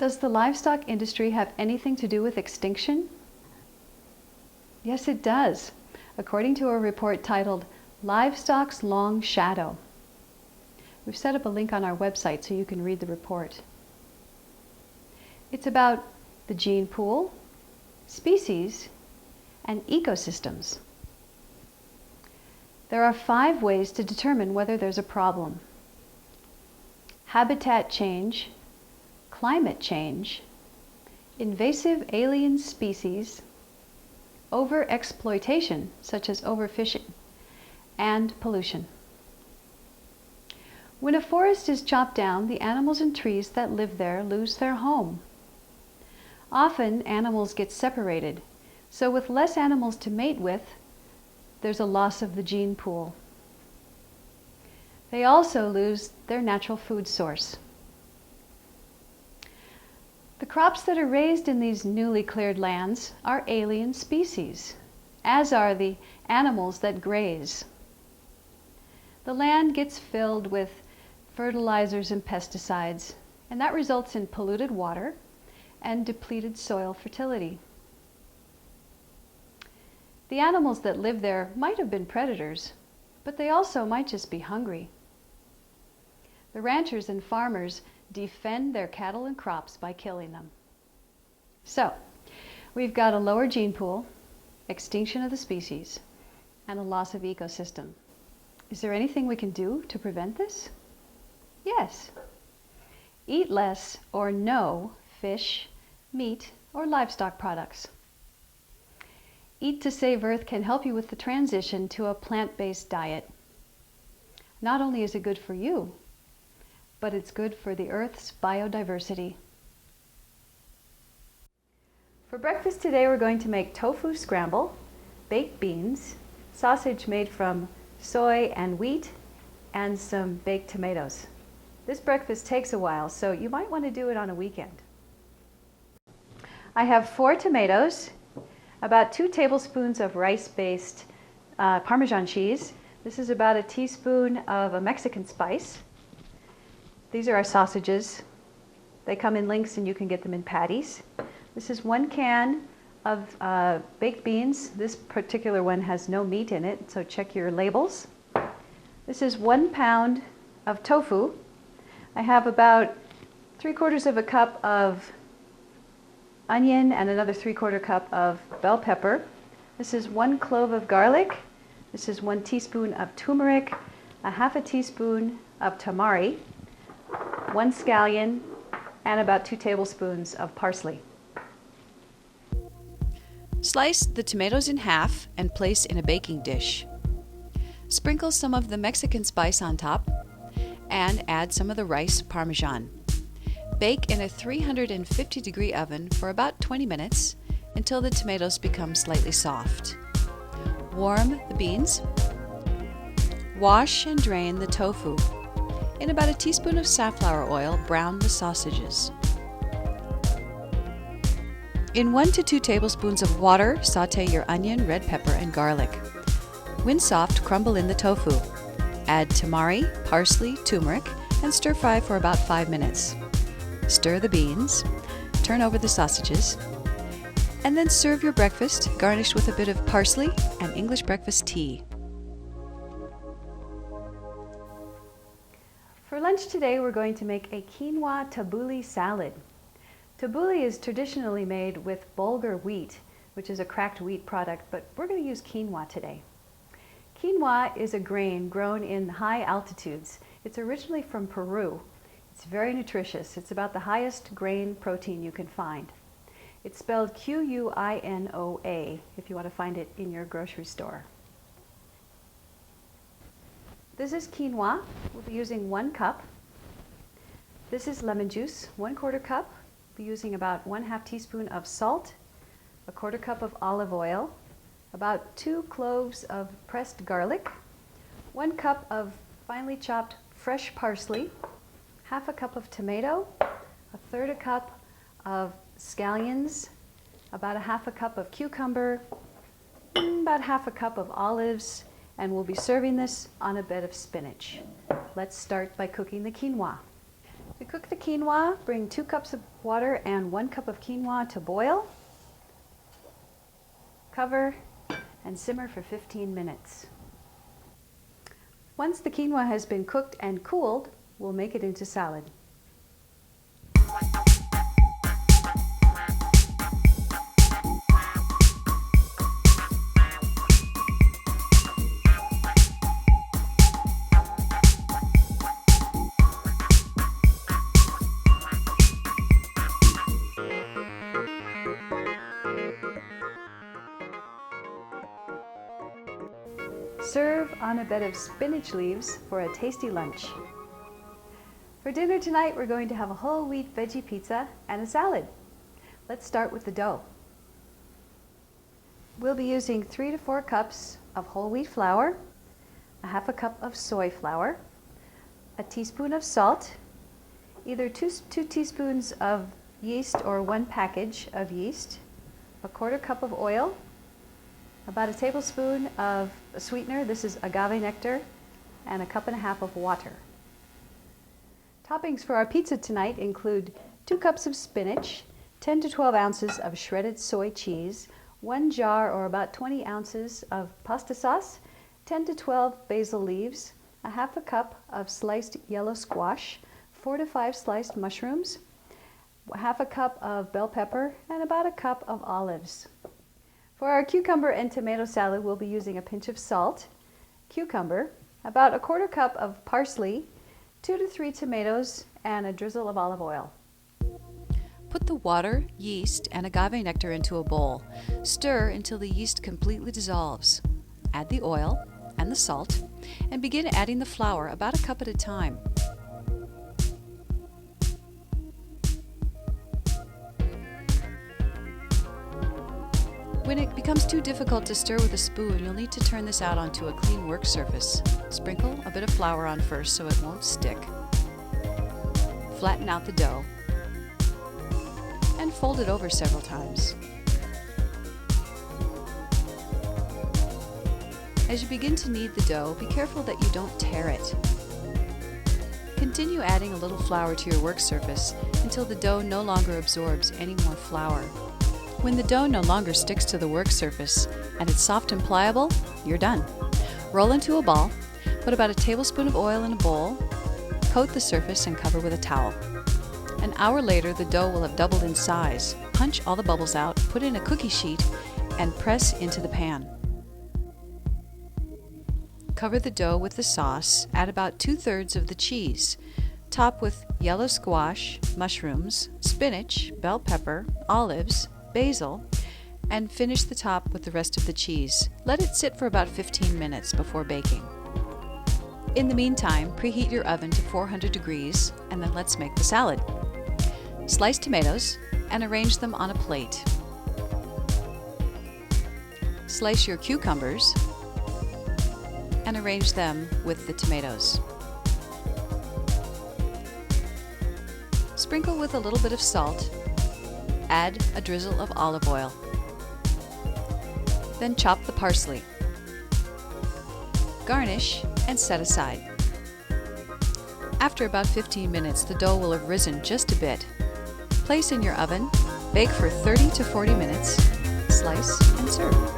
Does the livestock industry have anything to do with extinction? Yes, it does, according to a report titled Livestock's Long Shadow. We've set up a link on our website so you can read the report. It's about the gene pool, species, and ecosystems. There are 5 ways to determine whether there's a problem: habitat change, climate change, invasive alien species, overexploitation, such as overfishing, and pollution. When a forest is chopped down, the animals and trees that live there lose their home. Often, animals get separated, so with less animals to mate with, there's a loss of the gene pool. They also lose their natural food source. The crops that are raised in these newly cleared lands are alien species, as are the animals that graze. The land gets filled with fertilizers and pesticides, and that results in polluted water and depleted soil fertility. The animals that live there might have been predators, but they also might just be hungry. The ranchers and farmers defend their cattle and crops by killing them. So, we've got a lower gene pool, extinction of the species, and a loss of ecosystem. Is there anything we can do to prevent this? Yes. Eat less or no fish, meat, or livestock products. Eat to Save Earth can help you with the transition to a plant-based diet. Not only is it good for you, but it's good for the Earth's biodiversity. For breakfast today, we're going to make tofu scramble, baked beans, sausage made from soy and wheat, and some baked tomatoes. This breakfast takes a while, so you might want to do it on a weekend. I have 4 tomatoes, about 2 tablespoons of rice-based Parmesan cheese. This is about a teaspoon of a Mexican spice. These are our sausages. They come in links and you can get them in patties. This is 1 can of baked beans. This particular one has no meat in it, so check your labels. This is 1 pound of tofu. I have about 3/4 of a cup of onion and another 3/4 cup of bell pepper. This is 1 clove of garlic. This is 1 teaspoon of turmeric, a 1/2 teaspoon of tamari, 1 scallion, and about 2 tablespoons of parsley. Slice the tomatoes in half and place in a baking dish. Sprinkle some of the Mexican spice on top and add some of the rice Parmesan. Bake in a 350-degree oven for about 20 minutes until the tomatoes become slightly soft. Warm the beans. Wash and drain the tofu. In about a teaspoon of safflower oil, brown the sausages. In 1 to 2 tablespoons of water, sauté your onion, red pepper, and garlic. When soft, crumble in the tofu. Add tamari, parsley, turmeric, and stir fry for about 5 minutes. Stir the beans, turn over the sausages, and then serve your breakfast garnished with a bit of parsley and English breakfast tea. For lunch today, we're going to make a quinoa tabouli salad. Tabouli is traditionally made with bulgur wheat, which is a cracked wheat product, but we're going to use quinoa today. Quinoa is a grain grown in high altitudes. It's originally from Peru. It's very nutritious. It's about the highest grain protein you can find. It's spelled Quinoa if you want to find it in your grocery store. This is quinoa. We'll be using 1 cup. This is lemon juice, 1/4 cup. We'll be using about 1/2 teaspoon of salt, 1/4 cup of olive oil, about 2 cloves of pressed garlic, 1 cup of finely chopped fresh parsley, 1/2 cup of tomato, 1/3 cup of scallions, about 1/2 cup of cucumber, about 1/2 cup of olives, and we'll be serving this on a bed of spinach. Let's start by cooking the quinoa. To cook the quinoa, bring 2 cups of water and 1 cup of quinoa to boil. Cover and simmer for 15 minutes. Once the quinoa has been cooked and cooled, we'll make it into salad. Serve on a bed of spinach leaves for a tasty lunch. For dinner tonight, we're going to have a whole wheat veggie pizza and a salad. Let's start with the dough. We'll be using 3 to 4 cups of whole wheat flour, a half a cup of soy flour, a teaspoon of salt, either 2 teaspoons of yeast or 1 package of yeast, a 1/4 cup of oil, about a tablespoon of a sweetener, this is agave nectar, and a 1.5 cups of water. Toppings for our pizza tonight include 2 cups of spinach, 10 to 12 ounces of shredded soy cheese, 1 jar or about 20 ounces of pasta sauce, 10 to 12 basil leaves, a half a cup of sliced yellow squash, 4 to 5 sliced mushrooms, half a cup of bell pepper, and about a cup of olives. For our cucumber and tomato salad, we'll be using a pinch of salt, cucumber, about a 1/4 cup of parsley, 2 to 3 tomatoes, and a drizzle of olive oil. Put the water, yeast, and agave nectar into a bowl. Stir until the yeast completely dissolves. Add the oil and the salt, and begin adding the flour about a cup at a time. When it becomes too difficult to stir with a spoon, you'll need to turn this out onto a clean work surface. Sprinkle a bit of flour on first so it won't stick. Flatten out the dough and fold it over several times. As you begin to knead the dough, be careful that you don't tear it. Continue adding a little flour to your work surface until the dough no longer absorbs any more flour. When the dough no longer sticks to the work surface and it's soft and pliable, you're done. Roll into a ball, put about a tablespoon of oil in a bowl, coat the surface and cover with a towel. An hour later, the dough will have doubled in size. Punch all the bubbles out, put in a cookie sheet, and press into the pan. Cover the dough with the sauce, add about 2/3 of the cheese. Top with yellow squash, mushrooms, spinach, bell pepper, olives, basil, and finish the top with the rest of the cheese. Let it sit for about 15 minutes before baking. In the meantime, preheat your oven to 400 degrees, and then let's make the salad. Slice tomatoes and arrange them on a plate. Slice your cucumbers and arrange them with the tomatoes. Sprinkle with a little bit of salt. Add a drizzle of olive oil. Then chop the parsley. Garnish and set aside. After about 15 minutes, the dough will have risen just a bit. Place in your oven, bake for 30 to 40 minutes, slice and serve.